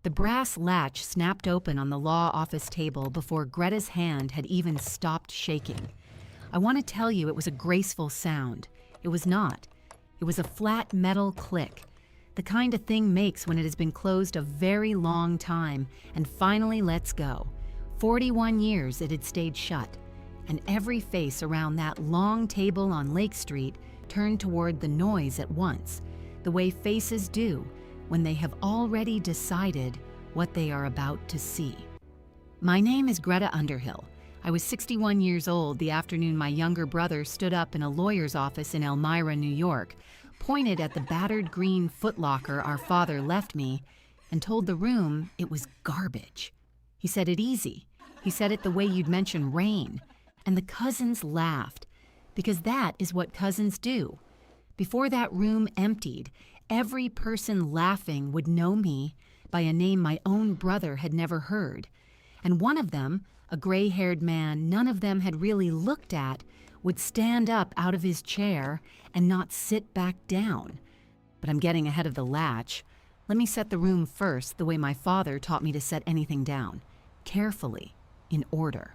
The brass latch snapped open on the law office table before Greta's hand had even stopped shaking. I want to tell you it was a graceful sound. It was not. It was a flat metal click, the kind of thing makes when it has been closed a very long time and finally lets go. 41 years it had stayed shut, and every face around that long table on Lake Street turned toward the noise at once, the way faces do when they have already decided what they are about to see. My name is Greta Underhill. I was 61 years old the afternoon my younger brother stood up in a lawyer's office in Elmira, New York, pointed at the battered green footlocker our father left me, and told the room it was garbage. He said it easy. He said it the way you'd mention rain. And the cousins laughed, because that is what cousins do. Before that room emptied, every person laughing would know me by a name my own brother had never heard. And one of them, a gray-haired man none of them had really looked at, would stand up out of his chair and not sit back down. But I'm getting ahead of the latch. Let me set the room first the way my father taught me to set anything down, carefully, in order.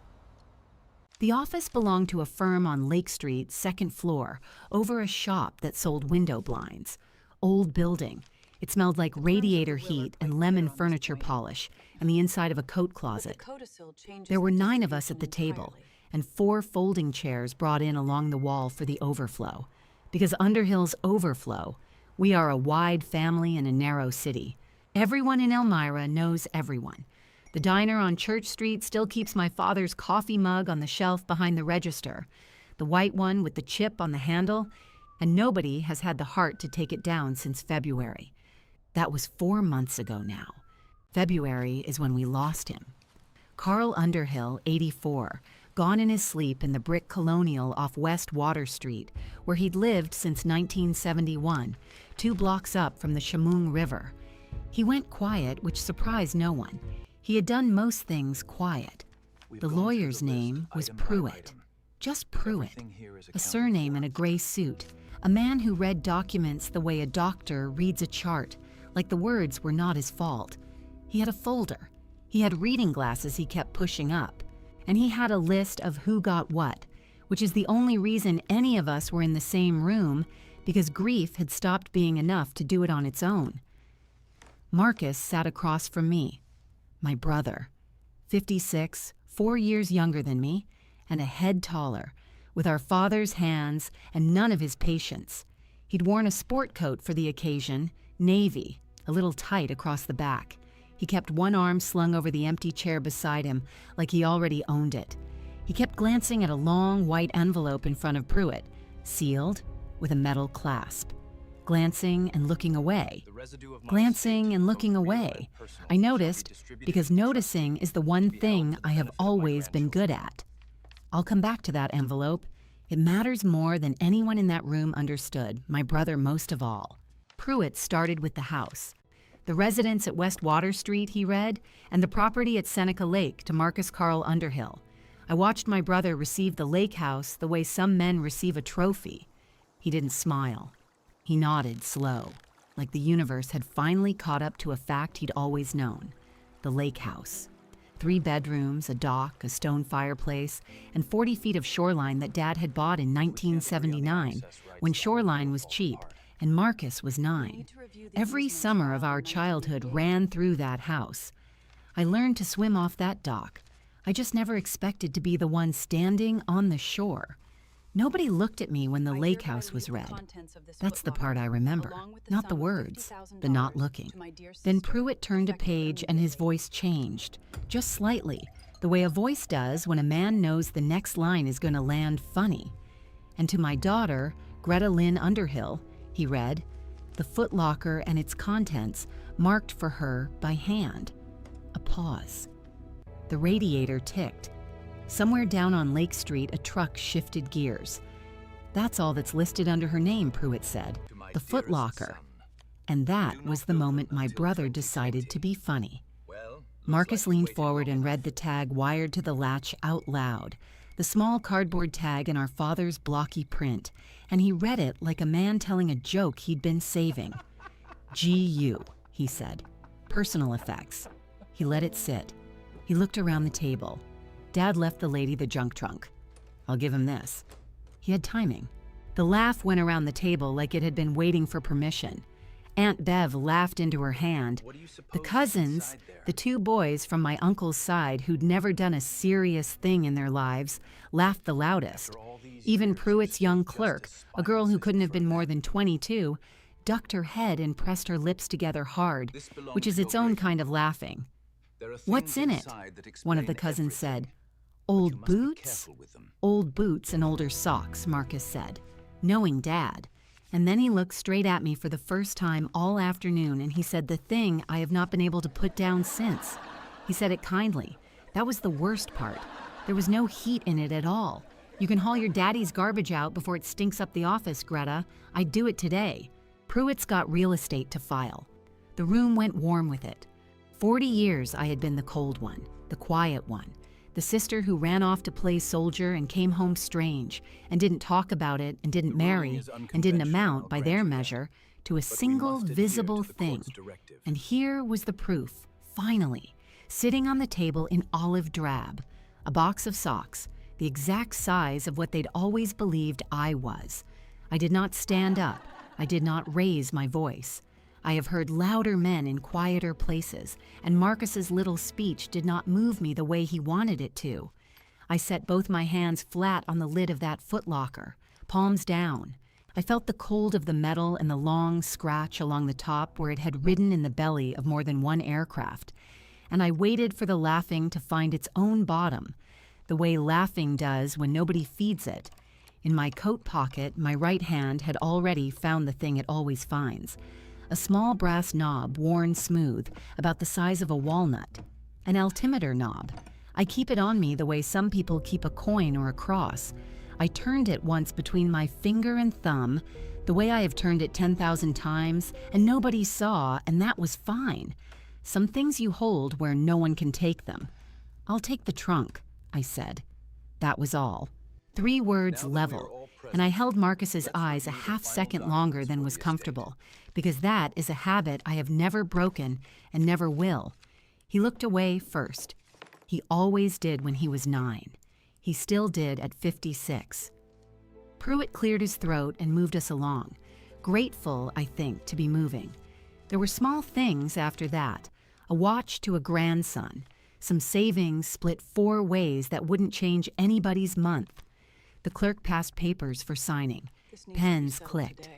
The office belonged to a firm on Lake Street, second floor, over a shop that sold window blinds. Old building. It smelled like radiator heat and lemon furniture polish and the inside of a coat closet. There were 9 of us at the table, and 4 folding chairs brought in along the wall for the overflow. Because Underhill's overflow, we are a wide family in a narrow city. Everyone in Elmira knows everyone. The diner on Church Street still keeps my father's coffee mug on the shelf behind the register, the white one with the chip on the handle, and nobody has had the heart to take it down since February. That was 4 months ago now. February is when we lost him. Carl Underhill, 84, gone in his sleep in the brick colonial off West Water Street, where he'd lived since 1971, 2 blocks up from the Chemung River. He went quiet, which surprised no one. He had done most things quiet. The lawyer's name was Pruitt. Just Pruitt, a surname in a gray suit, a man who read documents the way a doctor reads a chart, like the words were not his fault. He had a folder. He had reading glasses he kept pushing up. And he had a list of who got what, which is the only reason any of us were in the same room, because grief had stopped being enough to do it on its own. Marcus sat across from me. My brother, 56, 4 years younger than me, and a head taller, with our father's hands and none of his patience. He'd worn a sport coat for the occasion, navy, a little tight across the back. He kept one arm slung over the empty chair beside him, like he already owned it. He kept glancing at a long white envelope in front of Pruitt, sealed with a metal clasp. Glancing and looking away. Glancing and looking away. I noticed, because noticing is the one thing I have always been good at. I'll come back to that envelope. It matters more than anyone in that room understood, my brother most of all. Pruitt started with the house. The residence at West Water Street, he read, and the property at Seneca Lake to Marcus Carl Underhill. I watched my brother receive the lake house the way some men receive a trophy. He didn't smile. He nodded slow, like the universe had finally caught up to a fact he'd always known. The lake house. 3 bedrooms, a dock, a stone fireplace, and 40 feet of shoreline that Dad had bought in 1979, when shoreline was cheap, and Marcus was 9. Every summer of our childhood ran through that house. I learned to swim off that dock. I just never expected to be the one standing on the shore. Nobody looked at me when the lake house was read. That's the part I remember, not the words, the not looking. Then Pruitt turned a page and his voice changed, just slightly, the way a voice does when a man knows the next line is going to land funny. And to my daughter, Greta Lynn Underhill, he read, the footlocker and its contents marked for her by hand. A pause. The radiator ticked. Somewhere down on Lake Street, a truck shifted gears. That's all that's listed under her name, Pruitt said. The footlocker. And that was the moment my brother decided to be funny. Marcus leaned forward and read the tag wired to the latch out loud, the small cardboard tag in our father's blocky print, and he read it like a man telling a joke he'd been saving. G.U., he said. personal effects. He let it sit. He looked around the table. Dad left the lady the junk trunk. I'll give him this. He had timing. The laugh went around the table like it had been waiting for permission. Aunt Bev laughed into her hand. The cousins, the two boys from my uncle's side who'd never done a serious thing in their lives, laughed the loudest. Even Pruitt's young clerk, a girl who couldn't have been more than 22, ducked her head and pressed her lips together hard, which is its own kind of laughing. What's in it? One of the cousins said. Old boots? Old boots and older socks, Marcus said, knowing Dad. And then he looked straight at me for the first time all afternoon, and he said the thing I have not been able to put down since. He said it kindly. That was the worst part. There was no heat in it at all. You can haul your daddy's garbage out before it stinks up the office, Greta. I'd do it today. Pruitt's got real estate to file. The room went warm with it. 40 years I had been the cold one, the quiet one. The sister who ran off to play soldier and came home strange and didn't talk about it and didn't marry and didn't amount, by their measure, to a single visible thing. And here was the proof, finally, sitting on the table in olive-drab, a box of socks, the exact size of what they'd always believed I was. I did not stand up. I did not raise my voice. I have heard louder men in quieter places, and Marcus's little speech did not move me the way he wanted it to. I set both my hands flat on the lid of that footlocker, palms down. I felt the cold of the metal and the long scratch along the top where it had ridden in the belly of more than one aircraft, and I waited for the laughing to find its own bottom, the way laughing does when nobody feeds it. In my coat pocket, my right hand had already found the thing it always finds. A small brass knob worn smooth, about the size of a walnut. An altimeter knob. I keep it on me the way some people keep a coin or a cross. I turned it once between my finger and thumb, the way I have turned it 10,000 times, and nobody saw, and that was fine. Some things you hold where no one can take them. I'll take the trunk, I said. That was all. 3 words level, and I held Marcus's eyes a half-second longer than was comfortable, because that is a habit I have never broken and never will. He looked away first. He always did when he was 9. He still did at 56. Pruitt cleared his throat and moved us along, grateful, I think, to be moving. There were small things after that, a watch to a grandson, some savings split 4 ways that wouldn't change anybody's month. The clerk passed papers for signing. Pens clicked.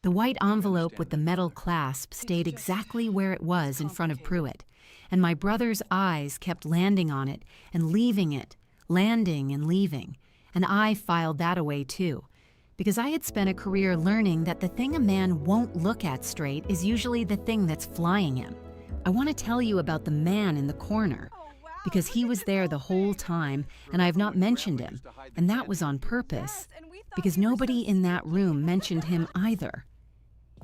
The white envelope with the metal clasp stayed exactly where it was in front of Pruitt, and my brother's eyes kept landing on it and leaving it, landing and leaving, and I filed that away too, because I had spent a career learning that the thing a man won't look at straight is usually the thing that's flying him. I want to tell you about the man in the corner, because he was there the whole time, and I have not mentioned him, and that was on purpose, because nobody in that room mentioned him either.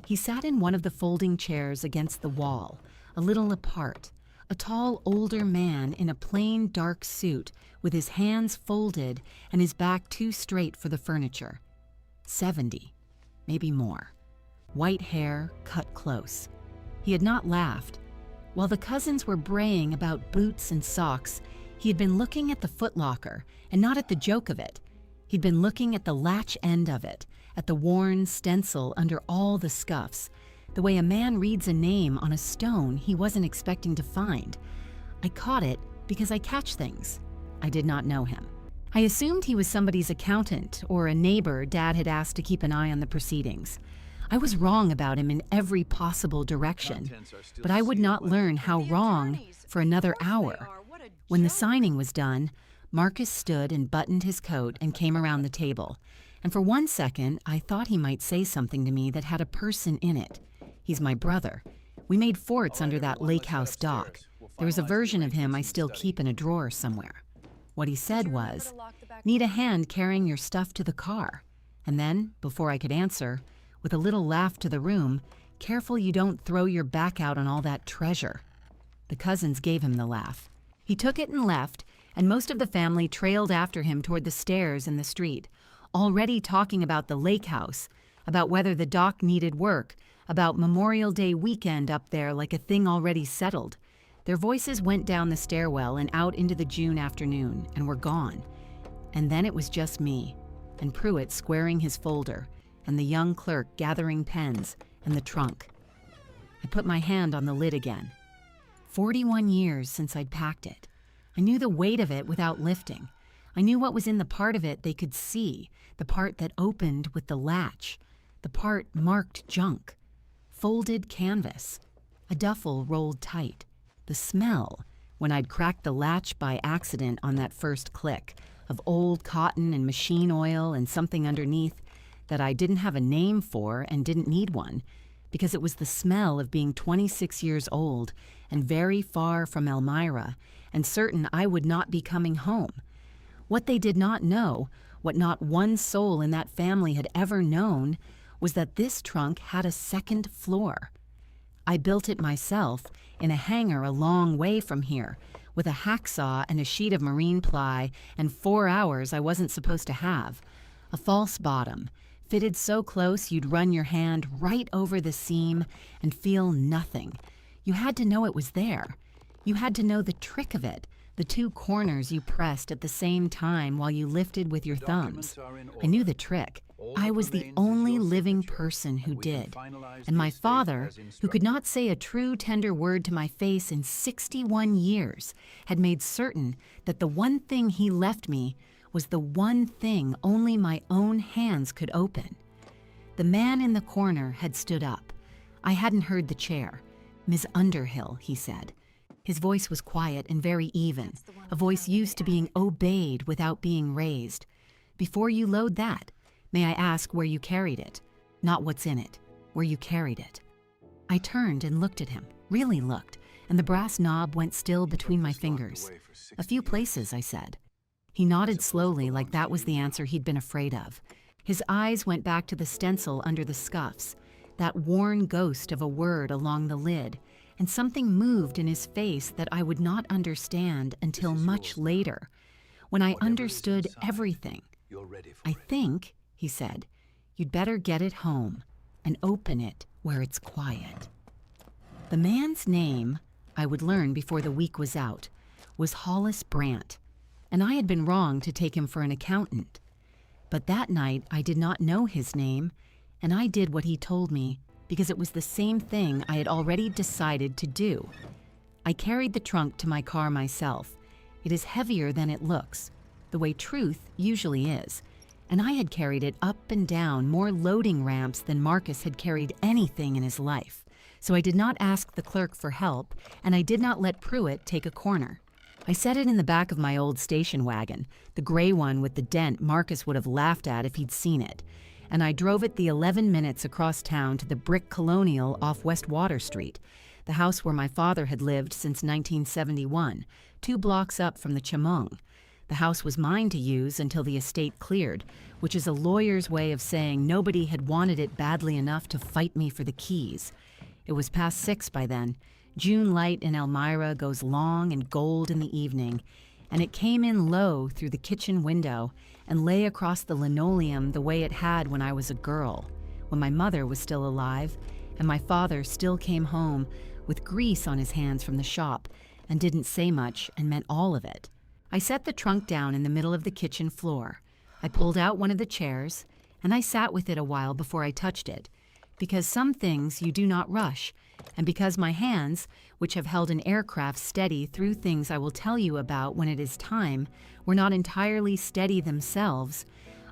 He sat in one of the folding chairs against the wall, a little apart, a tall older man in a plain dark suit with his hands folded and his back too straight for the furniture. 70, maybe more. White hair cut close. He had not laughed. While the cousins were braying about boots and socks, he had been looking at the footlocker, and not at the joke of it. He'd been looking at the latch end of it, at the worn stencil under all the scuffs, the way a man reads a name on a stone he wasn't expecting to find. I caught it because I catch things. I did not know him. I assumed he was somebody's accountant or a neighbor Dad had asked to keep an eye on the proceedings. I was wrong about him in every possible direction, but I would not learn how wrong for another hour. When the signing was done, Marcus stood and buttoned his coat and came around the table, and for 1 second I thought he might say something to me that had a person in it. He's my brother. We made forts under that lake house dock. There was a version of him I still keep in a drawer somewhere. What he said was, "Need a hand carrying your stuff to the car?" And then, before I could answer, with a little laugh to the room, "Careful you don't throw your back out on all that treasure." The cousins gave him the laugh. He took it and left, and most of the family trailed after him toward the stairs and the street, already talking about the lake house, about whether the dock needed work, about Memorial Day weekend up there like a thing already settled. Their voices went down the stairwell and out into the June afternoon and were gone. And then it was just me, and Pruitt squaring his folder, and the young clerk gathering pens, and the trunk. I put my hand on the lid again. 41 years since I'd packed it. I knew the weight of it without lifting. I knew what was in the part of it they could see, the part that opened with the latch, the part marked junk. Folded canvas, a duffel rolled tight, the smell, when I'd cracked the latch by accident on that first click, of old cotton and machine oil and something underneath that I didn't have a name for and didn't need one, because it was the smell of being 26 years old and very far from Elmira and certain I would not be coming home. What they did not know, what not one soul in that family had ever known, was that this trunk had a second floor. I built it myself in a hangar a long way from here, with a hacksaw and a sheet of marine ply and 4 hours I wasn't supposed to have. A false bottom, fitted so close you'd run your hand right over the seam and feel nothing. You had to know it was there. You had to know the trick of it, the two corners you pressed at the same time while you lifted with your thumbs. I knew the trick. I was the only living person who did. And my father, who could not say a true tender word to my face in 61 years, had made certain that the one thing he left me was the one thing only my own hands could open. The man in the corner had stood up. I hadn't heard the chair. "Miss Underhill," he said. His voice was quiet and very even, a voice used to being obeyed without being raised. "Before you load that, may I ask where you carried it? Not what's in it, where you carried it." I turned and looked at him, really looked, and the brass knob went still between my fingers. "A few places," I said. He nodded slowly like that was the answer he'd been afraid of. His eyes went back to the stencil under the scuffs, that worn ghost of a word along the lid, and something moved in his face that I would not understand until much later, when I understood everything. "I think," he said, "you'd better get it home and open it where it's quiet." The man's name, I would learn before the week was out, was Hollis Brandt, and I had been wrong to take him for an accountant. But that night I did not know his name, and I did what he told me because it was the same thing I had already decided to do. I carried the trunk to my car myself. It is heavier than it looks, the way truth usually is, and I had carried it up and down more loading ramps than Marcus had carried anything in his life. So I did not ask the clerk for help, and I did not let Pruitt take a corner. I set it in the back of my old station wagon, the gray one with the dent Marcus would have laughed at if he'd seen it, and I drove it the 11 minutes across town to the brick colonial off West Water Street, the house where my father had lived since 1971, 2 blocks up from the Chemung. The house was mine to use until the estate cleared, which is a lawyer's way of saying nobody had wanted it badly enough to fight me for the keys. It was past 6 by then. June light in Elmira goes long and gold in the evening, and it came in low through the kitchen window and lay across the linoleum the way it had when I was a girl, when my mother was still alive, and my father still came home with grease on his hands from the shop and didn't say much and meant all of it. I set the trunk down in the middle of the kitchen floor. I pulled out one of the chairs, and I sat with it a while before I touched it, because some things you do not rush, and because my hands, which have held an aircraft steady through things I will tell you about when it is time, were not entirely steady themselves,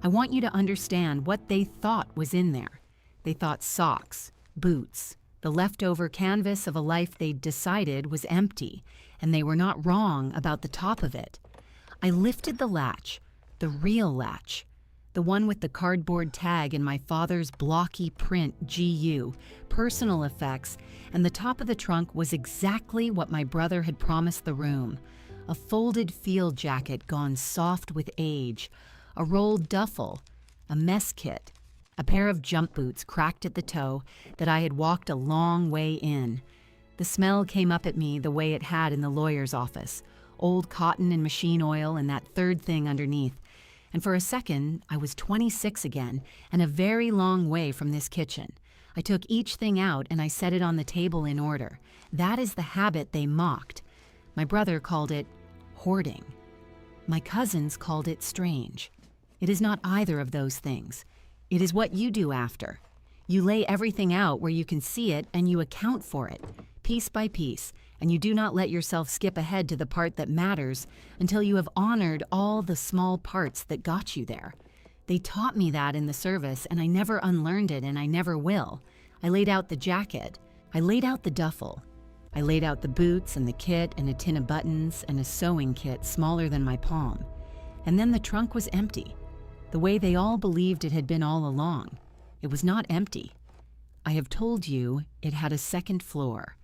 I want you to understand what they thought was in there. They thought socks, boots, the leftover canvas of a life they'd decided was empty, and they were not wrong about the top of it. I lifted the latch, the real latch, the one with the cardboard tag in my father's blocky print GU, personal effects, and the top of the trunk was exactly what my brother had promised the room. A folded field jacket gone soft with age, a rolled duffel, a mess kit, a pair of jump boots cracked at the toe that I had walked a long way in. The smell came up at me the way it had in the lawyer's office, old cotton and machine oil and that third thing underneath, and for a second, I was 26 again and a very long way from this kitchen. I took each thing out and I set it on the table in order. That is the habit they mocked. My brother called it hoarding. My cousins called it strange. It is not either of those things. It is what you do after. You lay everything out where you can see it and you account for it, piece by piece, and you do not let yourself skip ahead to the part that matters until you have honored all the small parts that got you there. They taught me that in the service, and I never unlearned it, and I never will. I laid out the jacket. I laid out the duffel. I laid out the boots and the kit and a tin of buttons and a sewing kit smaller than my palm. And then the trunk was empty, the way they all believed it had been all along. It was not empty. I have told you it had a second floor.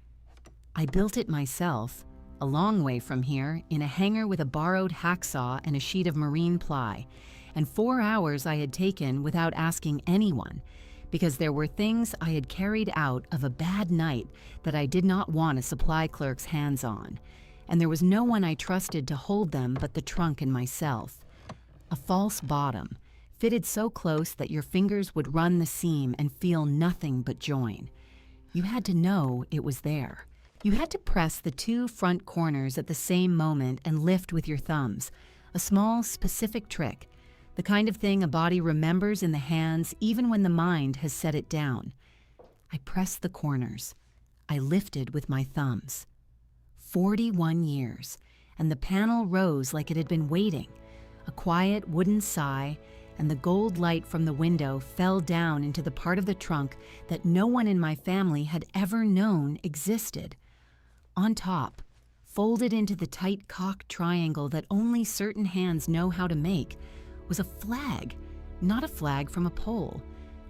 I built it myself, a long way from here, in a hangar with a borrowed hacksaw and a sheet of marine ply, and 4 hours I had taken without asking anyone, because there were things I had carried out of a bad night that I did not want a supply clerk's hands on, and there was no one I trusted to hold them but the trunk and myself. A false bottom, fitted so close that your fingers would run the seam and feel nothing but join. You had to know it was there. You had to press the 2 front corners at the same moment and lift with your thumbs, a small, specific trick, the kind of thing a body remembers in the hands even when the mind has set it down. I pressed the corners. I lifted with my thumbs. 41 years, and the panel rose like it had been waiting, a quiet wooden sigh, and the gold light from the window fell down into the part of the trunk that no one in my family had ever known existed. On top, folded into the tight cocked triangle that only certain hands know how to make, was a flag, not a flag from a pole.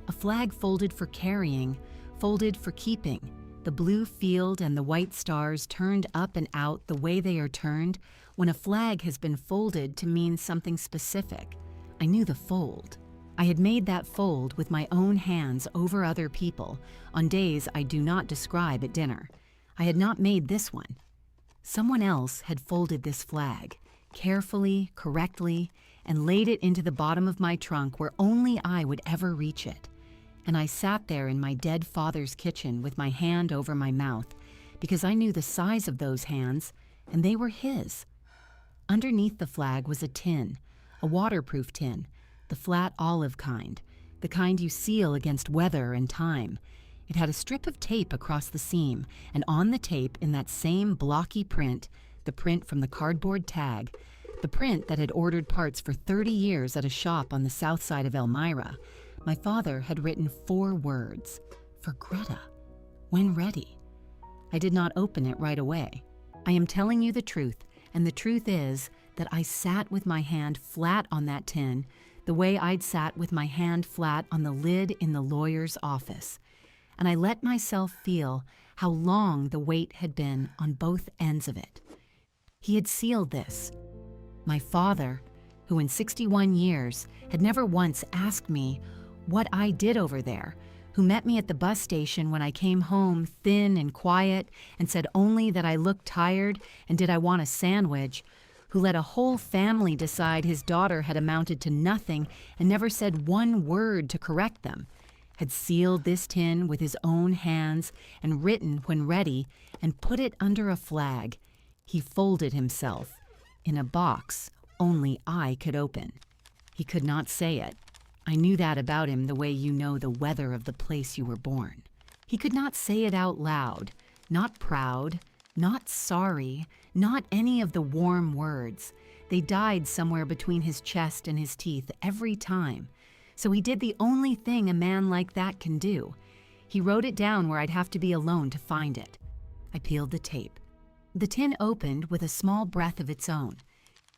A flag folded for carrying, folded for keeping, the blue field and the white stars turned up and out the way they are turned when a flag has been folded to mean something specific. I knew the fold. I had made that fold with my own hands over other people on days I do not describe at dinner. I had not made this one. Someone else had folded this flag, carefully, correctly, and laid it into the bottom of my trunk where only I would ever reach it. And I sat there in my dead father's kitchen with my hand over my mouth, because I knew the size of those hands, and they were his. Underneath the flag was a tin, a waterproof tin, the flat olive kind, the kind you seal against weather and time. It had a strip of tape across the seam, and on the tape, in that same blocky print, the print from the cardboard tag, the print that had ordered parts for 30 years at a shop on the south side of Elmira, my father had written 4 words, for Greta, when ready. I did not open it right away. I am telling you the truth, and the truth is that I sat with my hand flat on that tin, the way I'd sat with my hand flat on the lid in the lawyer's office. And I let myself feel how long the weight had been on both ends of it. He had sealed this. My father, who in 61 years had never once asked me what I did over there, who met me at the bus station when I came home thin and quiet and said only that I looked tired and did I want a sandwich, who let a whole family decide his daughter had amounted to nothing and never said one word to correct them, had sealed this tin with his own hands and written when ready and put it under a flag. He folded himself in a box only I could open. He could not say it. I knew that about him the way you know the weather of the place you were born. He could not say it out loud, not proud, not sorry, not any of the warm words. They died somewhere between his chest and his teeth every time. So he did the only thing a man like that can do. He wrote it down where I'd have to be alone to find it. I peeled the tape. The tin opened with a small breath of its own.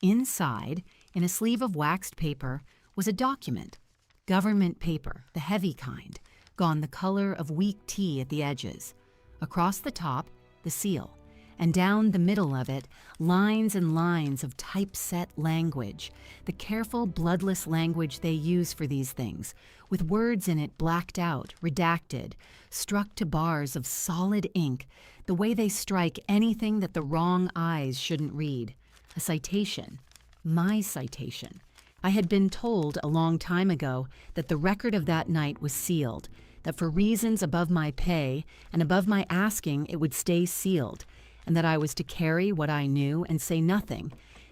Inside, in a sleeve of waxed paper, was a document. Government paper, the heavy kind, gone the color of weak tea at the edges. Across the top, the seal, and down the middle of it, lines and lines of typeset language, the careful, bloodless language they use for these things, with words in it blacked out, redacted, struck to bars of solid ink, the way they strike anything that the wrong eyes shouldn't read. A citation, my citation, I had been told a long time ago that the record of that night was sealed, that for reasons above my pay and above my asking it would stay sealed, and that I was to carry what I knew and say nothing,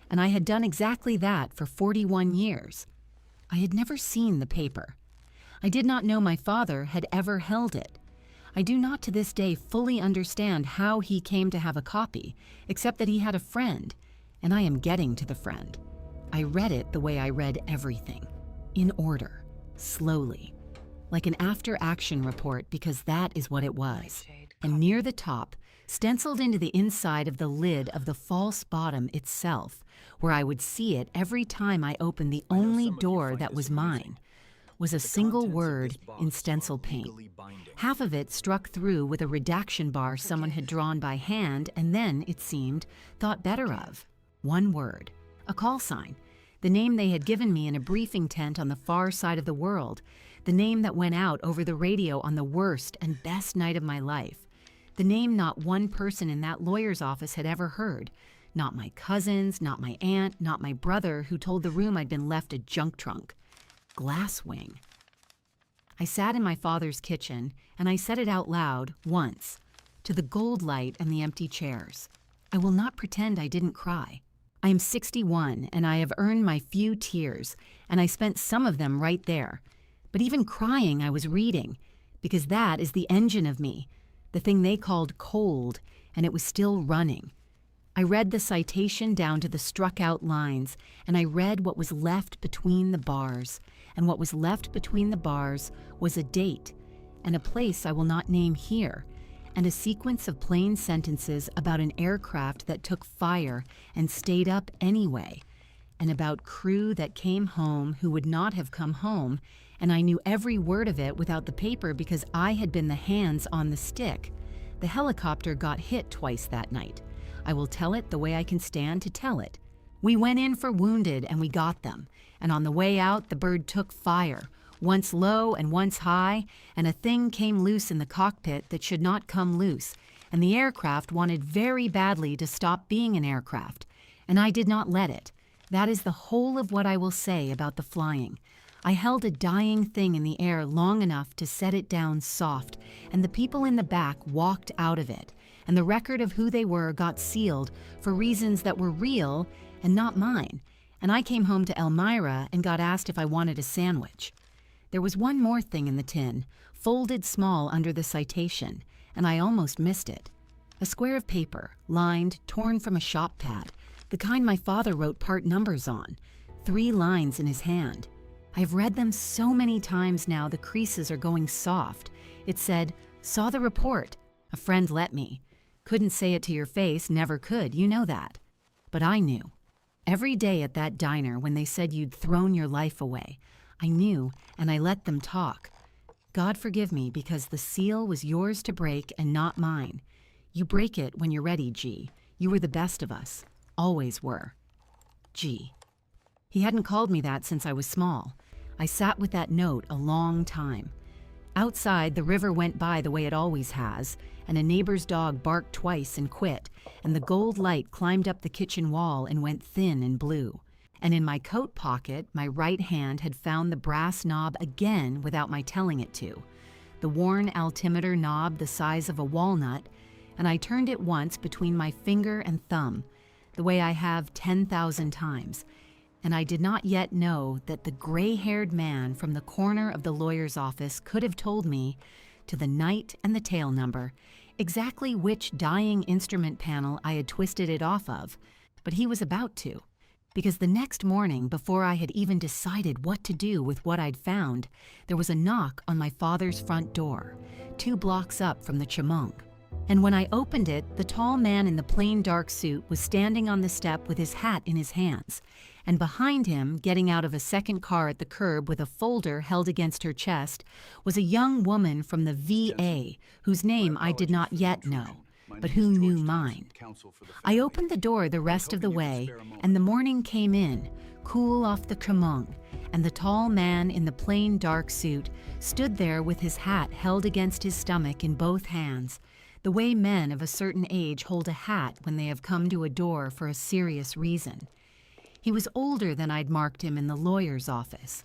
and I had done exactly that for 41 years. I had never seen the paper. I did not know my father had ever held it. I do not to this day fully understand how he came to have a copy, except that he had a friend, and I am getting to the friend. I read it the way I read everything, in order, slowly, like an after-action report, because that is what it was. And near the top, stenciled into the inside of the lid of the false bottom itself, where I would see it every time I opened the only door that was mine, was a single word in stencil paint. Half of it struck through with a redaction bar someone had drawn by hand and then, it seemed, thought better of. One word. A call sign. The name they had given me in a briefing tent on the far side of the world. The name that went out over the radio on the worst and best night of my life. The name not one person in that lawyer's office had ever heard. Not my cousins, not my aunt, not my brother who told the room I'd been left a junk trunk. Glasswing. I sat in my father's kitchen, and I said it out loud, once, to the gold light and the empty chairs. I will not pretend I didn't cry. I am 61, and I have earned my few tears, and I spent some of them right there. But even crying I was reading, because that is the engine of me, the thing they called cold, and it was still running. I read the citation down to the struck-out lines, and I read what was left between the bars, and what was left between the bars was a date, and a place I will not name here, and a sequence of plain sentences about an aircraft that took fire and stayed up anyway, and about crew that came home who would not have come home, and I knew every word of it without the paper because I had been the hands on the stick. The helicopter got hit twice that night. I will tell it the way I can stand to tell it. We went in for wounded and we got them, and on the way out the bird took fire, once low and once high, and a thing came loose in the cockpit that should not come loose, and the aircraft wanted very badly to stop being an aircraft, and I did not let it. That is the whole of what I will say about the flying. I held a dying thing in the air long enough to set it down soft, and the people in the back walked out of it, and the record of who they were got sealed for reasons that were real and not mine, and I came home to Elmira and got asked if I wanted a sandwich. There was one more thing in the tin, folded small under the citation, and I almost missed it. A square of paper, lined, torn from a shop pad, the kind my father wrote part numbers on, 3 lines in his hand. I've read them so many times now the creases are going soft. It said, "Saw the report." A friend let me. Couldn't say it to your face, never could, you know that. But I knew. Every day at that diner when they said you'd thrown your life away, I knew, and I let them talk. God forgive me, because the seal was yours to break and not mine. You break it when you're ready, G. You were the best of us. Always were. G. He hadn't called me that since I was small. I sat with that note a long time. Outside, the river went by the way it always has, and a neighbor's dog barked twice and quit, and the gold light climbed up the kitchen wall and went thin and blue. And in my coat pocket, my right hand had found the brass knob again without my telling it to, the worn altimeter knob the size of a walnut, and I turned it once between my finger and thumb, the way I have 10,000 times, and I did not yet know that the gray-haired man from the corner of the lawyer's office could have told me, to the night and the tail number, exactly which dying instrument panel I had twisted it off of, but he was about to, because the next morning, before I had even decided what to do with what I'd found, there was a knock on my father's front door, 2 blocks up from the Chemung. And when I opened it, the tall man in the plain dark suit was standing on the step with his hat in his hands, and behind him, getting out of a second car at the curb with a folder held against her chest, was a young woman from the VA, whose name I did not yet know, but who knew mine. I opened the door the rest of the way, and the morning came in, cool off the Chemung, and the tall man in the plain dark suit stood there with his hat held against his stomach in both hands, the way men of a certain age hold a hat when they have come to a door for a serious reason. He was older than I'd marked him in the lawyer's office.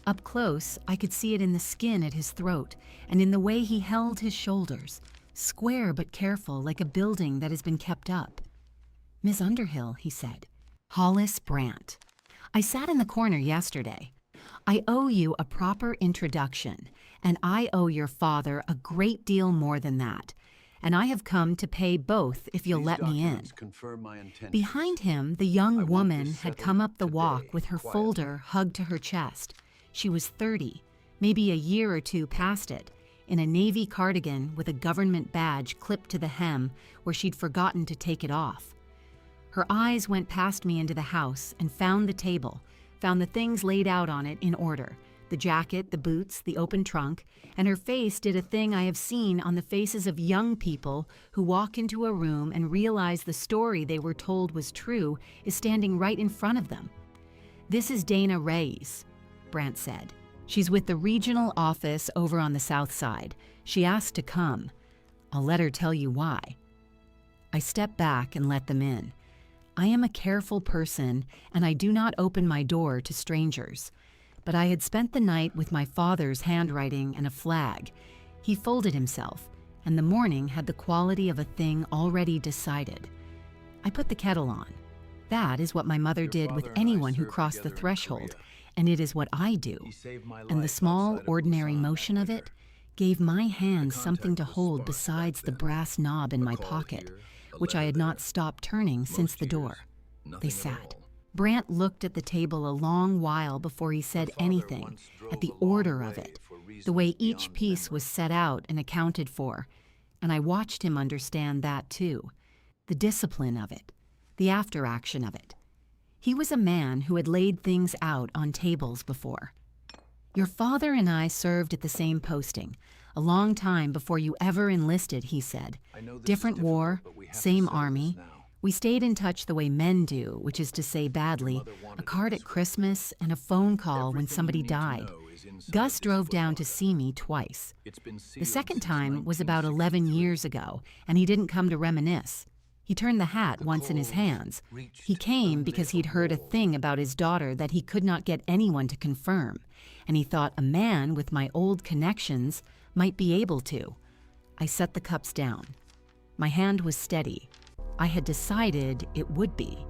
Up close, I could see it in the skin at his throat and in the way he held his shoulders, square but careful, like a building that has been kept up. "Miss Underhill," he said. "Hollis Brandt. I sat in the corner yesterday. I owe you a proper introduction, and I owe your father a great deal more than that, and I have come to pay both if you'll let me in." Behind him, the young woman had come up the walk with her folder hugged to her chest. She was 30, maybe a year or two past it, in a navy cardigan with a government badge clipped to the hem where she'd forgotten to take it off. Her eyes went past me into the house and found the table, found the things laid out on it in order, the jacket, the boots, the open trunk, and her face did a thing I have seen on the faces of young people who walk into a room and realize the story they were told was true is standing right in front of them. "This is Dana Reyes," Brandt said. "She's with the regional office over on the south side. She asked to come. I'll let her tell you why." I stepped back and let them in. I am a careful person, and I do not open my door to strangers. But I had spent the night with my father's handwriting and a flag. He folded himself, and the morning had the quality of a thing already decided. I put the kettle on. That is what my mother did with anyone who crossed the threshold, and it is what I do. And the small, ordinary motion of it gave my hands something to hold besides the brass knob in my pocket, which I had not stopped turning since the door. They sat. Brandt looked at the table a long while before he said anything, at the order of it, the way each piece was set out and accounted for, and I watched him understand that too, the discipline of it, the after-action of it. He was a man who had laid things out on tables before. "Your father and I served at the same posting, a long time before you ever enlisted," he said. "Different war, same army. We stayed in touch the way men do, which is to say badly, a card at Christmas and a phone call when somebody died. Gus drove down to see me twice. The second time was about 11 years ago, and he didn't come to reminisce. He turned the hat once in his hands. He came because he'd heard a thing about his daughter that he could not get anyone to confirm, and he thought a man with my old connections might be able to." I set the cups down. My hand was steady. I had decided it would be.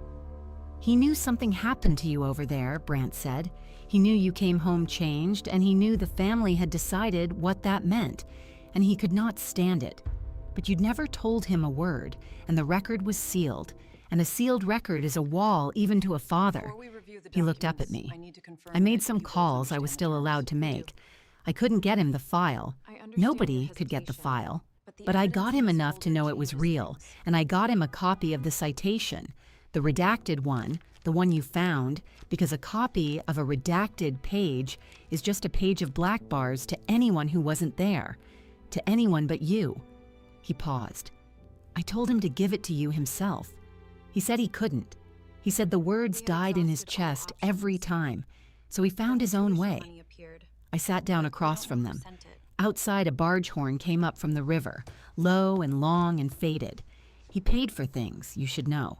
"He knew something happened to you over there," Brandt said. "He knew you came home changed, and he knew the family had decided what that meant, and he could not stand it. But you'd never told him a word, and the record was sealed, and a sealed record is a wall even to a father." He looked up at me. I made some calls I was still allowed to make. I couldn't get him the file. Nobody could get the file. But I got him enough to know it was real, and I got him a copy of the citation, the redacted one, the one you found, because a copy of a redacted page is just a page of black bars to anyone who wasn't there, to anyone but you. He paused. "I told him to give it to you himself. He said he couldn't. He said the words died in his chest every time, so he found his own way." I sat down across from them. Outside, a barge horn came up from the river, low and long and faded. "He paid for things, you should know,"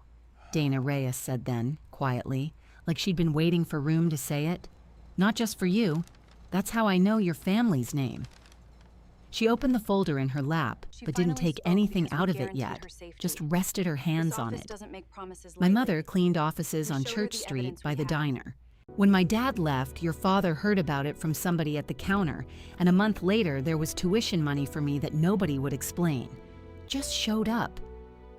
Dana Reyes said then, quietly, like she'd been waiting for room to say it. "Not just for you. That's how I know your family's name." She opened the folder in her lap, but didn't take anything out of it yet, just rested her hands on it. My mother cleaned offices on Church Street by the diner. When my dad left, your father heard about it from somebody at the counter, and a month later there was tuition money for me that nobody would explain. Just showed up.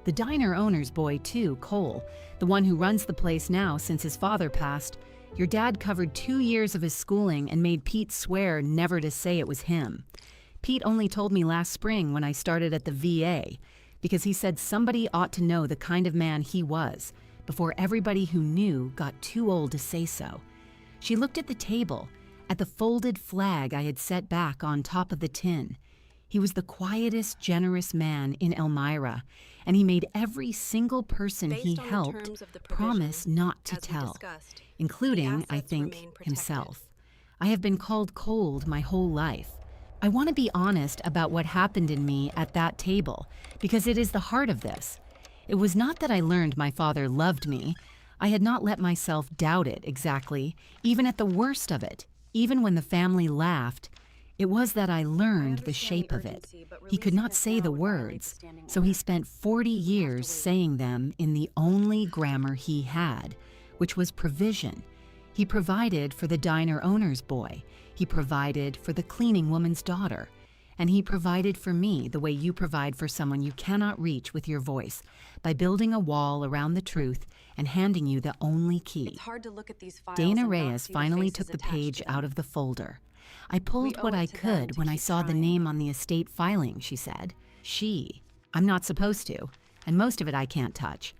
The diner owner's boy too, Cole, the one who runs the place now since his father passed, your dad covered 2 years of his schooling and made Pete swear never to say it was him. Pete only told me last spring when I started at the VA, because he said somebody ought to know the kind of man he was, before everybody who knew got too old to say so. She looked at the table, at the folded flag I had set back on top of the tin. He was the quietest, generous man in Elmira, and he made every single person he helped promise not to tell, including, I think, himself. I have been called cold my whole life. I want to be honest about what happened in me at that table, because it is the heart of this. It was not that I learned my father loved me. I had not let myself doubt it exactly, even at the worst of it, even when the family laughed. It was that I learned the shape of it. He could not say the words, so he spent 40 years saying them in the only grammar he had, which was provision. He provided for the diner owner's boy. He provided for the cleaning woman's daughter. And he provided for me the way you provide for someone you cannot reach with your voice, by building a wall around the truth and handing you the only key. It's hard to look at these files Dana and not Reyes see finally faces took the attached page to them. out of the folder. I pulled We what owe I it to them could to when I keep saw the trying. name on the estate filing, she said. She. I'm not supposed to, and most of it I can't touch.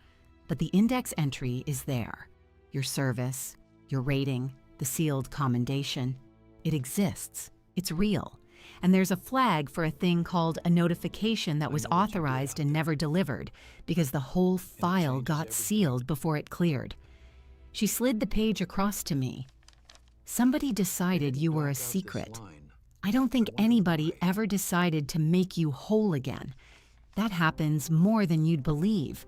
But the index entry is there. Your service, your rating, the sealed commendation. It exists. It's real. And there's a flag for a thing called a notification that was authorized and never delivered, because the whole file got sealed before it cleared. She slid the page across to me. Somebody decided you were a secret. I don't think anybody ever decided to make you whole again. That happens more than you'd believe.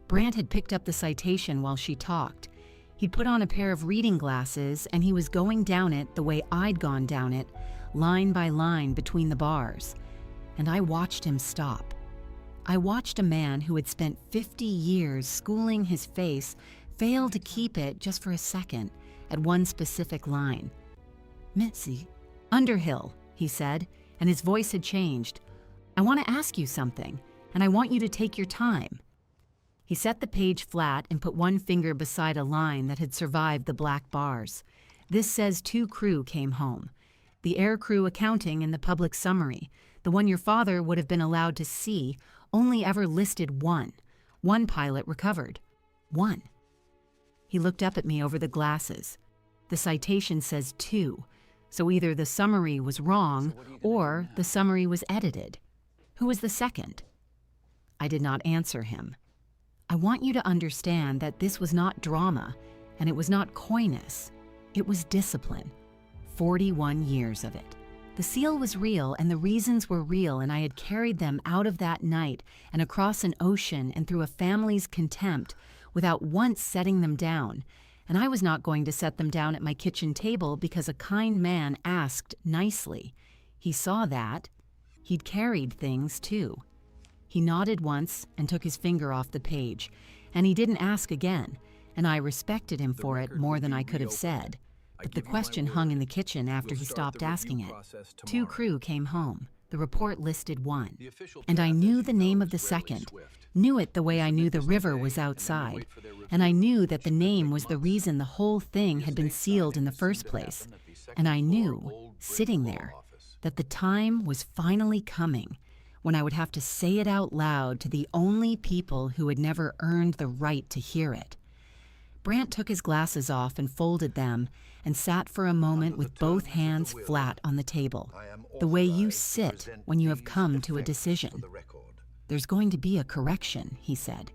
Brant had picked up the citation while she talked. He'd put on a pair of reading glasses, and he was going down it the way I'd gone down it, line by line between the bars. And I watched him stop. I watched a man who had spent 50 years schooling his face fail to keep it just for a second at one specific line. "Mitzi, Underhill," he said, and his voice had changed. "I want to ask you something, and I want you to take your time." He set the page flat and put one finger beside a line that had survived the black bars. "This says 2 crew came home. The air crew accounting in the public summary, the one your father would have been allowed to see, only ever listed 1. 1 pilot recovered. 1. He looked up at me over the glasses. The citation says 2, so either the summary was wrong or the summary was edited. Who was the second? I did not answer him. I want you to understand that this was not drama, and it was not coyness. It was discipline. 41 years of it. The seal was real, and the reasons were real, and I had carried them out of that night and across an ocean and through a family's contempt without once setting them down. And I was not going to set them down at my kitchen table because a kind man asked nicely. He saw that. He'd carried things, too. He nodded once and took his finger off the page, and he didn't ask again, and I respected him for it more than I could have said. But the question hung in the kitchen after he stopped asking it. 2 crew came home. The report listed 1. And I knew the name of the second, knew it the way I knew the river was outside. And I knew that the name was the reason the whole thing had been sealed in the first place. And I knew, sitting there, that the time was finally coming when I would have to say it out loud to the only people who had never earned the right to hear it. Brant took his glasses off and folded them and sat for a moment with both hands flat on the table, the way you sit when you have come to a decision. "There's going to be a correction," he said.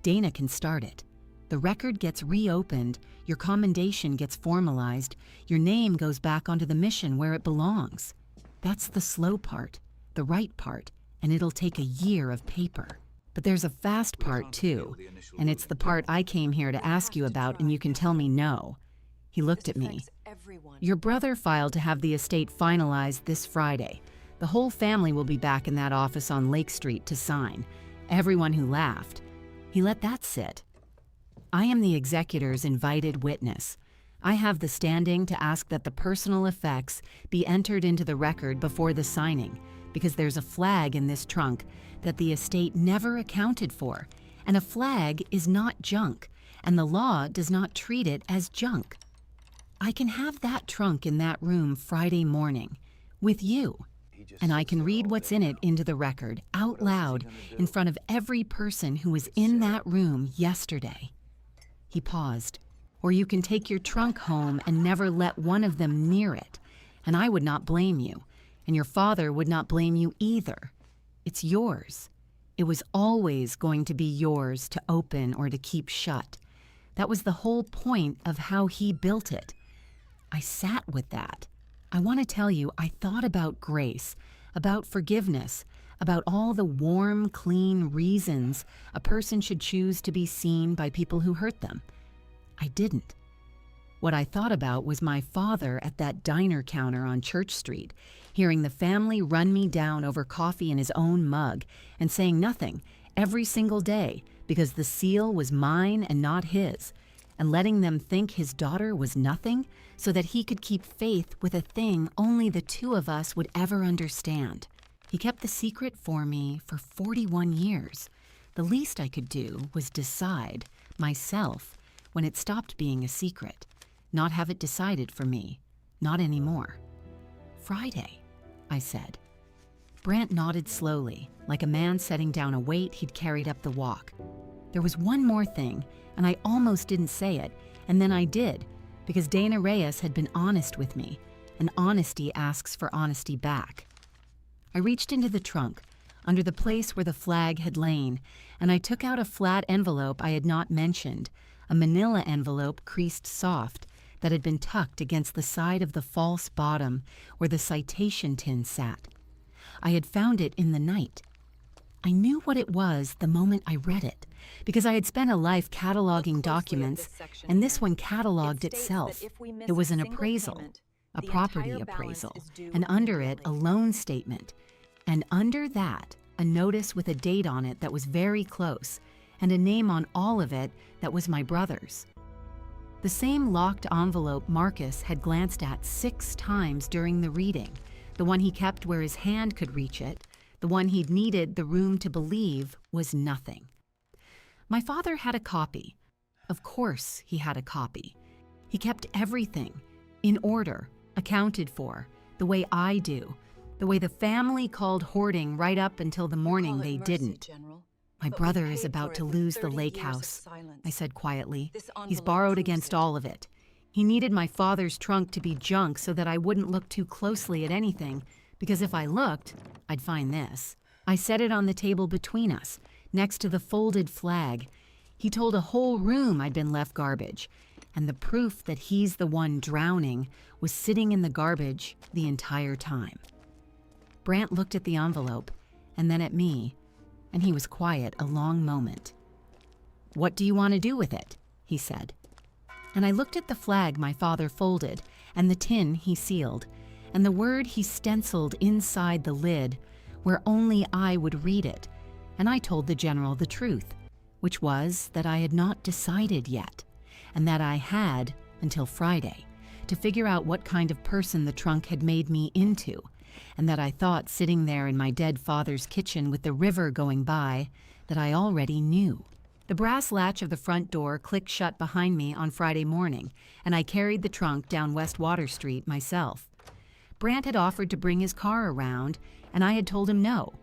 "Dana can start it. The record gets reopened, your commendation gets formalized, your name goes back onto the mission where it belongs. That's the slow part, the right part, and it'll take a year of paper. But there's a fast part, too, and it's the part I came here to ask you about, and you can tell me no." He looked at me. "Your brother filed to have the estate finalized this Friday. The whole family will be back in that office on Lake Street to sign. Everyone who laughed." He let that sit. "I am the executor's invited witness. I have the standing to ask that the personal effects be entered into the record before the signing, because there's a flag in this trunk that the estate never accounted for, and a flag is not junk, and the law does not treat it as junk. I can have that trunk in that room Friday morning, with you, and I can read what's in it into the record, out loud, in front of every person who was in that room yesterday." He paused. "Or you can take your trunk home and never let one of them near it, and I would not blame you, and your father would not blame you either. It's yours. It was always going to be yours to open or to keep shut. That was the whole point of how he built it." I sat with that. I want to tell you, I thought about grace, about forgiveness, about all the warm, clean reasons a person should choose to be seen by people who hurt them. I didn't. What I thought about was my father at that diner counter on Church Street, hearing the family run me down over coffee in his own mug and saying nothing every single day because the seal was mine and not his, and letting them think his daughter was nothing so that he could keep faith with a thing only the two of us would ever understand. He kept the secret for me for 41 years. The least I could do was decide, myself, when it stopped being a secret. Not have it decided for me. Not anymore. Friday, I said. Brant nodded slowly, like a man setting down a weight he'd carried up the walk. There was one more thing, and I almost didn't say it, and then I did, because Dana Reyes had been honest with me, and honesty asks for honesty back. I reached into the trunk, under the place where the flag had lain, and I took out a flat envelope I had not mentioned, a manila envelope creased soft, that had been tucked against the side of the false bottom where the citation tin sat. I had found it in the night. I knew what it was the moment I read it, because I had spent a life cataloging documents, and this one cataloged itself. It was an appraisal, a property appraisal, and under it a loan statement, and under that a notice with a date on it that was very close, and a name on all of it that was my brother's. The same locked envelope Marcus had glanced at 6 times during the reading, the one he kept where his hand could reach it, the one he'd needed the room to believe was nothing. My father had a copy. Of course he had a copy. He kept everything, in order, accounted for, the way I do, the way the family called hoarding right up until the morning they didn't. My brother is about to lose the lake house, I said quietly. He's borrowed against all of it. He needed my father's trunk to be junk so that I wouldn't look too closely at anything, because if I looked, I'd find this. I set it on the table between us, next to the folded flag. He told a whole room I'd been left garbage, and the proof that he's the one drowning was sitting in the garbage the entire time. Brant looked at the envelope, and then at me, and he was quiet a long moment. "What do you want to do with it?" he said. And I looked at the flag my father folded, and the tin he sealed, and the word he stenciled inside the lid, where only I would read it, and I told the general the truth, which was that I had not decided yet, and that I had, until Friday, to figure out what kind of person the trunk had made me into, and that I thought sitting there in my dead father's kitchen with the river going by, that I already knew. The brass latch of the front door clicked shut behind me on Friday morning, and I carried the trunk down West Water Street myself. Brant had offered to bring his car around, and I had told him no.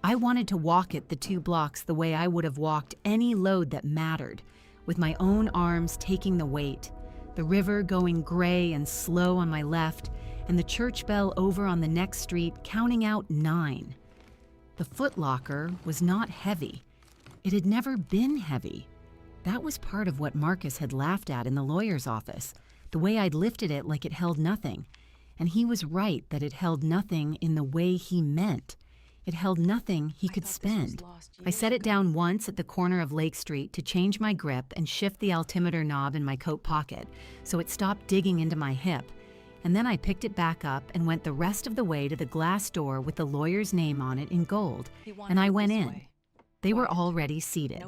I wanted to walk it the 2 blocks the way I would have walked any load that mattered, with my own arms taking the weight, the river going gray and slow on my left, and the church bell over on the next street counting out 9. The footlocker was not heavy. It had never been heavy. That was part of what Marcus had laughed at in the lawyer's office, the way I'd lifted it like it held nothing. And he was right that it held nothing in the way he meant. It held nothing he could spend. I set it down once at the corner of Lake Street to change my grip and shift the altimeter knob in my coat pocket so it stopped digging into my hip. And then I picked it back up and went the rest of the way to the glass door with the lawyer's name on it in gold, and I went in. They were already seated,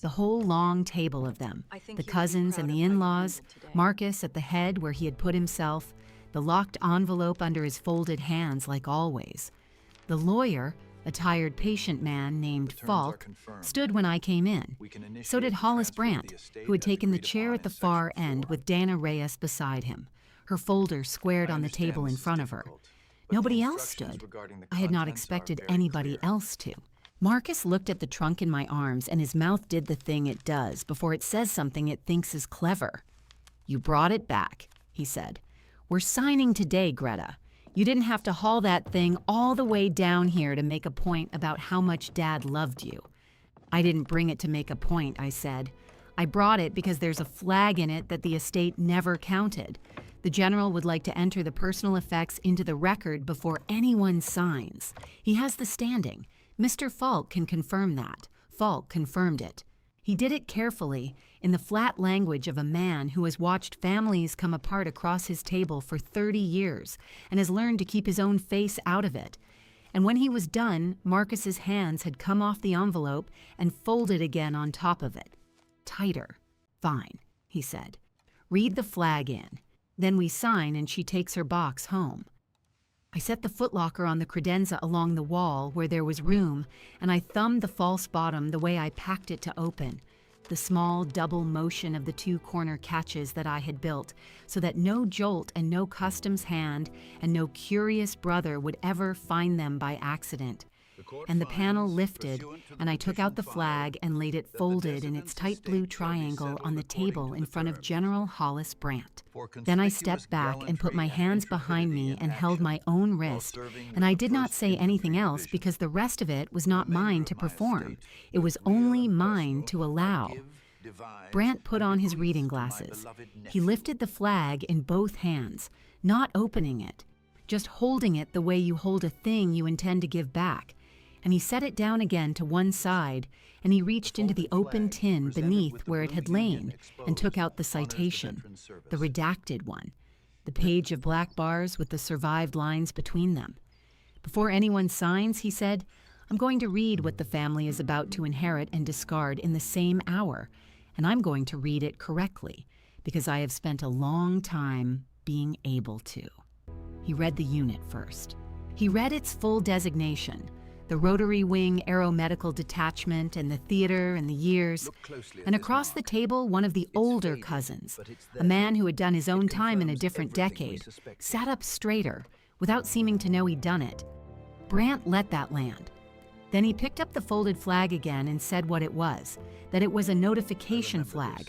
the whole long table of them, the cousins and the in-laws, Marcus at the head where he had put himself, the locked envelope under his folded hands like always. The lawyer, a tired patient man named Falk, stood when I came in. So did Hollis Brant, who had taken the chair at the far end with Dana Reyes beside him, her folder squared on the table in front of her. Nobody else stood. I had not expected anybody else to. Marcus looked at the trunk in my arms, and his mouth did the thing it does before it says something it thinks is clever. "You brought it back," he said. "We're signing today, Greta. You didn't have to haul that thing all the way down here to make a point about how much Dad loved you." "I didn't bring it to make a point," I said. "I brought it because there's a flag in it that the estate never counted. The general would like to enter the personal effects into the record before anyone signs. He has the standing, Mr. Falk can confirm that. Falk confirmed it. He did it carefully, in the flat language of a man who has watched families come apart across his table for 30 years and has learned to keep his own face out of it. And when he was done, Marcus's hands had come off the envelope and folded again on top of it. Tighter. Fine, he said. Read the flag in. Then we sign and she takes her box home. I set the footlocker on the credenza along the wall where there was room, and I thumbed the false bottom the way I packed it to open, the small double motion of the two corner catches that I had built, so that no jolt and no customs hand and no curious brother would ever find them by accident. And the panel lifted, and I took out the flag and laid it folded in its tight blue triangle on the table in front of General Hollis Brandt. Then I stepped back and put my hands behind me and held my own wrist, and I did not say anything else because the rest of it was not mine to perform. It was only mine to allow. Brandt put on his reading glasses. He lifted the flag in both hands, not opening it, just holding it the way you hold a thing you intend to give back. And he set it down again to one side, and he reached into the open tin beneath where it had lain and took out the citation, the redacted one, the page of black bars with the survived lines between them. Before anyone signs, he said, I'm going to read what the family is about to inherit and discard in the same hour, and I'm going to read it correctly, because I have spent a long time being able to. He read the unit first. He read its full designation, the Rotary Wing Aeromedical Detachment and the theater and the years, and across the table one of the older cousins, a man who had done his own time in a different decade, sat up straighter, without seeming to know he'd done it. Brandt let that land. Then he picked up the folded flag again and said what it was, that it was a notification flag,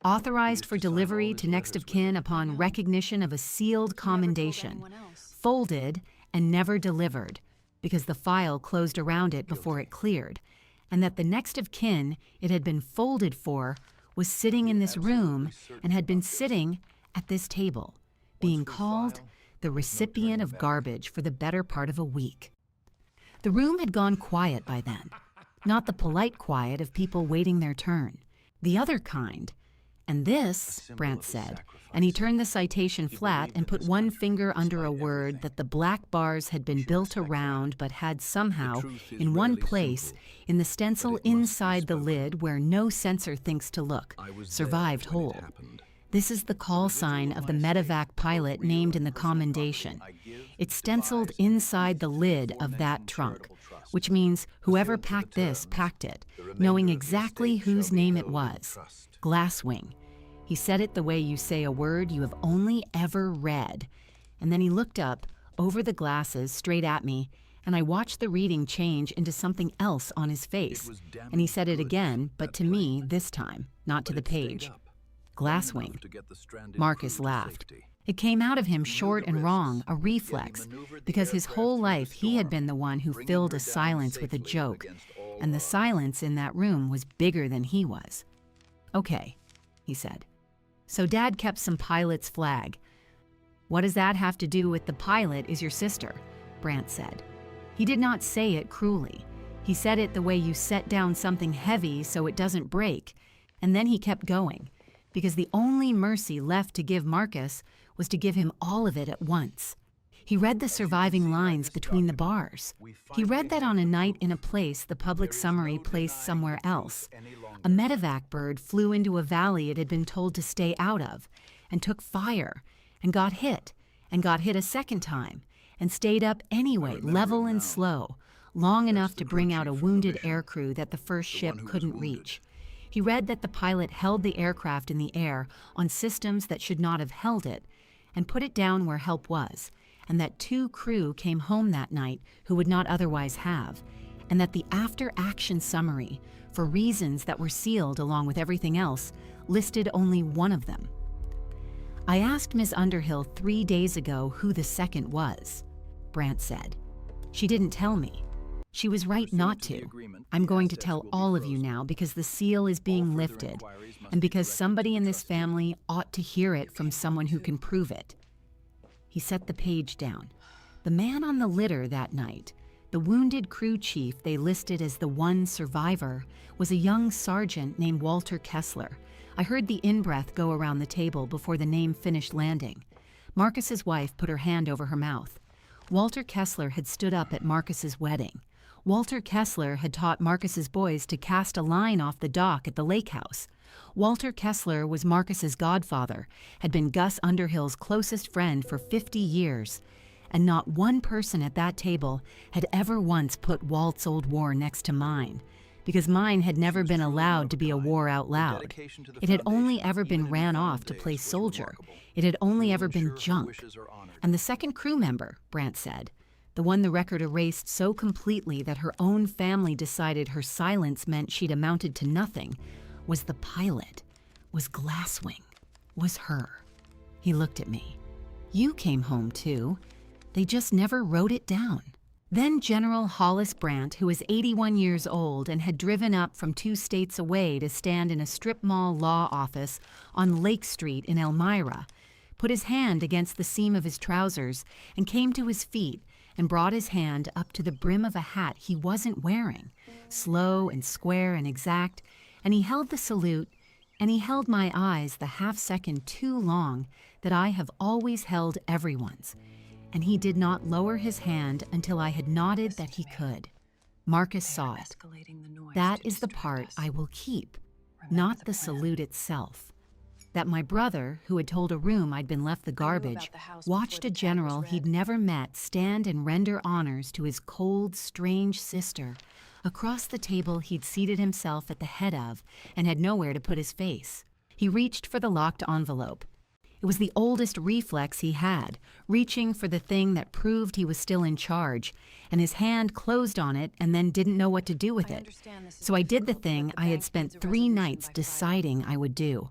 authorized for delivery to next of kin upon recognition of a sealed commendation, folded and never delivered, because the file closed around it before it cleared, and that the next of kin it had been folded for was sitting in this room and had been sitting at this table, being called the recipient of garbage for the better part of a week. The room had gone quiet by then, not the polite quiet of people waiting their turn, the other kind. And this, Brandt said, and he turned the citation flat and put one finger under a word that the black bars had been built around but had somehow, in one place, in the stencil inside the lid where no censor thinks to look, survived whole. This is the call sign of the medevac pilot named in the commendation. It's stenciled inside the lid of that trunk, which means whoever packed this packed it, knowing exactly whose name it was. Glasswing. He said it the way you say a word you have only ever read. And then he looked up, over the glasses, straight at me, and I watched the reading change into something else on his face. And he said it again, but to me this time, not to the page. Glasswing. Marcus laughed. It came out of him short and wrong, a reflex, because his whole life he had been the one who filled a silence with a joke, and the silence in that room was bigger than he was. Okay, he said. So Dad kept some pilot's flag. What does that have to do with the pilot is your sister? Brandt said. He did not say it cruelly. He said it the way you set down something heavy so it doesn't break, and then he kept going, because the only mercy left to give Marcus was to give him all of it at once. He read the surviving lines between the bars. He read that on a night in a place the public summary placed somewhere else, a medevac bird flew into a valley it had been told to stay out of, and took fire, and got hit a second time, and stayed up anyway, level and slow, long enough to bring out a wounded aircrew that the first ship couldn't reach. He read that the pilot held the aircraft in the air on systems that should not have held it, and put it down where help was, and that 2 crew came home that night who would not otherwise have, and that the after-action summary, for reasons that were sealed along with everything else, listed only one of them. I asked Miss Underhill 3 days ago who the second was, Brandt said. She didn't tell me. She was right not to. I'm going to tell all of you now because the seal is being lifted, and because somebody in this family ought to hear it from someone who can prove it. He set the page down. The man on the litter that night, The wounded crew chief they listed as the one survivor was a young sergeant named Walter Kessler. I heard the in-breath go around the table before the name finished landing. Marcus's wife put her hand over her mouth. Walter Kessler had stood up at Marcus's wedding. Walter Kessler had taught Marcus's boys to cast a line off the dock at the lake house. Walter Kessler was Marcus's godfather, had been Gus Underhill's closest friend for 50 years. And not one person at that table had ever once put Walt's old war next to mine, because mine had never been allowed to be a war out loud. It had only ever been ran off to play soldier. It had only ever been junk. And the second crew member, Brant said, the one the record erased so completely that her own family decided her silence meant she'd amounted to nothing, was the pilot, was Glasswing, was her. He looked at me. You came home too. They just never wrote it down. Then General Hollis Brant, who was 81 years old and had driven up from 2 states away to stand in a strip mall law office on Lake Street in Elmira, put his hand against the seam of his trousers and came to his feet and brought his hand up to the brim of a hat he wasn't wearing, slow and square and exact, and he held the salute, and he held my eyes the half-second too long that I have always held everyone's. And he did not lower his hand until I had nodded that he could. Marcus saw it. That is the part I will keep, not the salute itself. That my brother, who had told a room I'd been left the garbage, watched a general he'd never met stand and render honors to his cold, strange sister. Across the table he'd seated himself at the head of and had nowhere to put his face. He reached for the locked envelope. It was the oldest reflex he had, reaching for the thing that proved he was still in charge, and his hand closed on it and then didn't know what to do with it. So I did the thing I had spent 3 nights deciding I would do.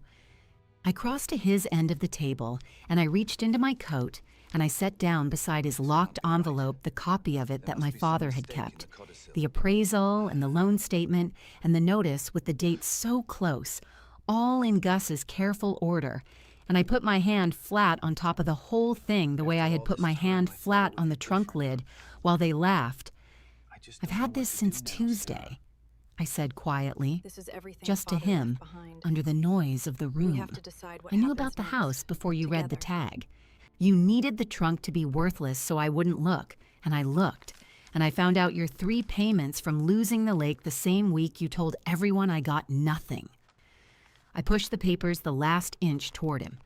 I crossed to his end of the table, and I reached into my coat, and I set down beside his locked envelope the copy of it that my father had kept, the appraisal and the loan statement and the notice with the dates so close, all in Gus's careful order, and I put my hand flat on top of the whole thing the way I had put my hand flat on the trunk lid while they laughed. I've had this since Tuesday, I said quietly, just to him, under the noise of the room. I knew about the house before you read the tag. You needed the trunk to be worthless so I wouldn't look, and I looked, and I found out your 3 payments from losing the lake the same week you told everyone I got nothing. I pushed the papers the last inch toward him.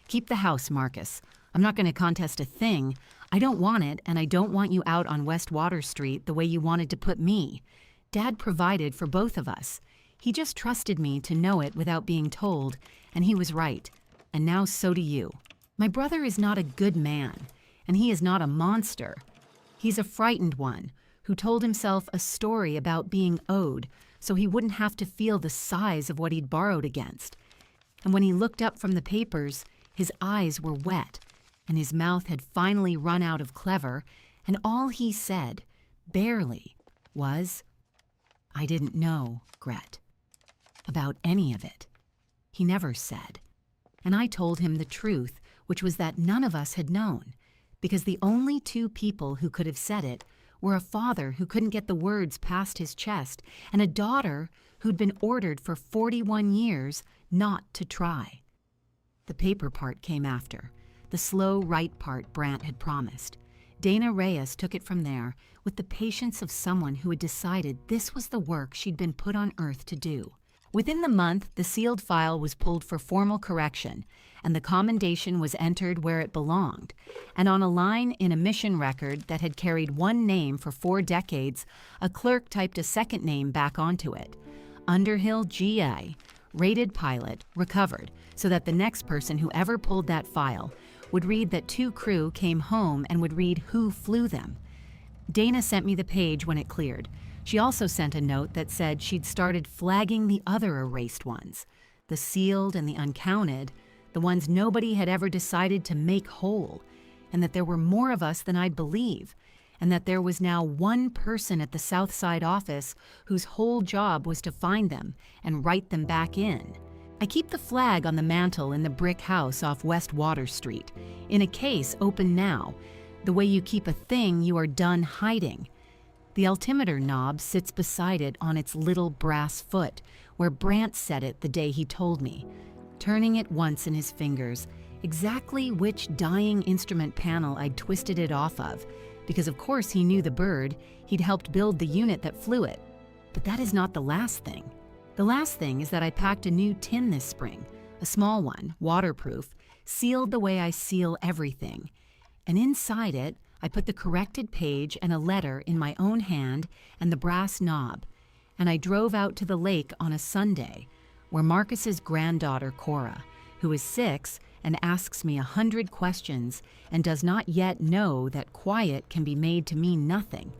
Keep the house, Marcus. I'm not going to contest a thing. I don't want it, and I don't want you out on West Water Street the way you wanted to put me. Dad provided for both of us. He just trusted me to know it without being told, and he was right. And now so do you. My brother is not a good man, and he is not a monster. He's a frightened one who told himself a story about being owed so he wouldn't have to feel the size of what he'd borrowed against. And when he looked up from the papers, his eyes were wet, and his mouth had finally run out of clever, and all he said, barely, was, "I didn't know, Gret," about any of it. He never said. And I told him the truth, which was that none of us had known, because the only 2 people who could have said it were a father who couldn't get the words past his chest and a daughter who'd been ordered for 41 years not to try. The paper part came after, the slow right part Brant had promised. Dana Reyes took it from there with the patience of someone who had decided this was the work she'd been put on earth to do. Within the month, the sealed file was pulled for formal correction, and the commendation was entered where it belonged. And on a line in a mission record that had carried one name for 4 decades, a clerk typed a second name back onto it. Underhill GA, rated pilot, recovered, so that the next person who ever pulled that file would read that 2 crew came home and would read who flew them. Dana sent me the page when it cleared. She also sent a note that said she'd started flagging the other erased ones, the sealed and the uncounted, the ones nobody had ever decided to make whole, and that there were more of us than I'd believe, and that there was now 1 person at the Southside office whose whole job was to find them and write them back in. I keep the flag on the mantle in the brick house off West Water Street, in a case open now, the way you keep a thing you are done hiding. The altimeter knob sits beside it on its little brass foot, where Brant set it the day he told me, turning it once in his fingers, exactly which dying instrument panel I'd twisted it off of, because of course he knew the bird, he'd helped build the unit that flew it. But that is not the last thing. The last thing is that I packed a new tin this spring, a small one, waterproof, sealed the way I seal everything. And inside it, I put the corrected page and a letter in my own hand and the brass knob, and I drove out to the lake on a Sunday, where Marcus's granddaughter Cora, who is 6 and asks me 100 questions and does not yet know that quiet can be made to mean nothing,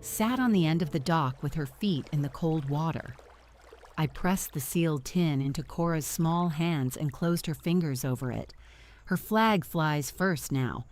sat on the end of the dock with her feet in the cold water. I pressed the sealed tin into Cora's small hands and closed her fingers over it. Her flag flies first now,